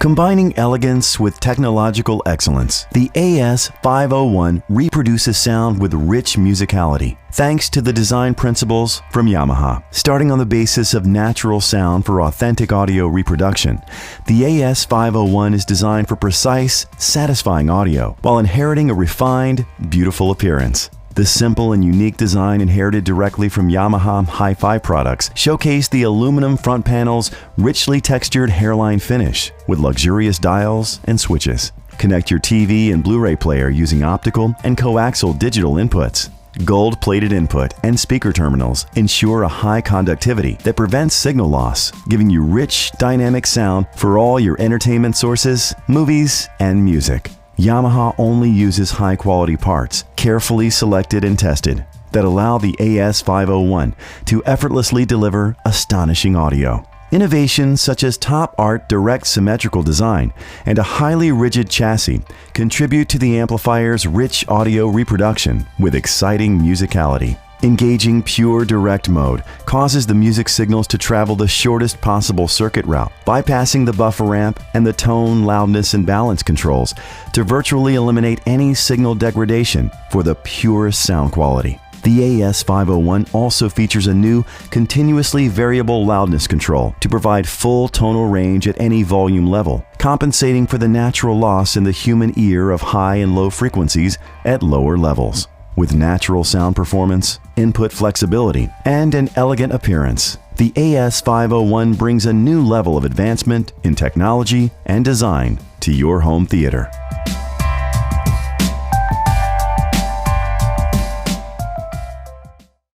Combining elegance with technological excellence, the AS501 reproduces sound with rich musicality, thanks to the design principles from Yamaha. Starting on the basis of natural sound for authentic audio reproduction, the AS501 is designed for precise, satisfying audio, while inheriting a refined, beautiful appearance. The simple and unique design inherited directly from Yamaha Hi-Fi products showcase the aluminum front panel's richly textured hairline finish with luxurious dials and switches. Connect your TV and Blu-ray player using optical and coaxial digital inputs. Gold-plated input and speaker terminals ensure a high conductivity that prevents signal loss, giving you rich, dynamic sound for all your entertainment sources, movies, and music. Yamaha only uses high-quality parts, carefully selected and tested, that allow the AS501 to effortlessly deliver astonishing audio. Innovations such as top art direct symmetrical design and a highly rigid chassis contribute to the amplifier's rich audio reproduction with exciting musicality. Engaging pure direct mode causes the music signals to travel the shortest possible circuit route, bypassing the buffer ramp and the tone, loudness, and balance controls to virtually eliminate any signal degradation for the purest sound quality. The AS501 also features a new continuously variable loudness control to provide full tonal range at any volume level, compensating for the natural loss in the human ear of high and low frequencies at lower levels. With natural sound performance, input flexibility, and an elegant appearance, the AS501 brings a new level of advancement in technology and design to your home theater.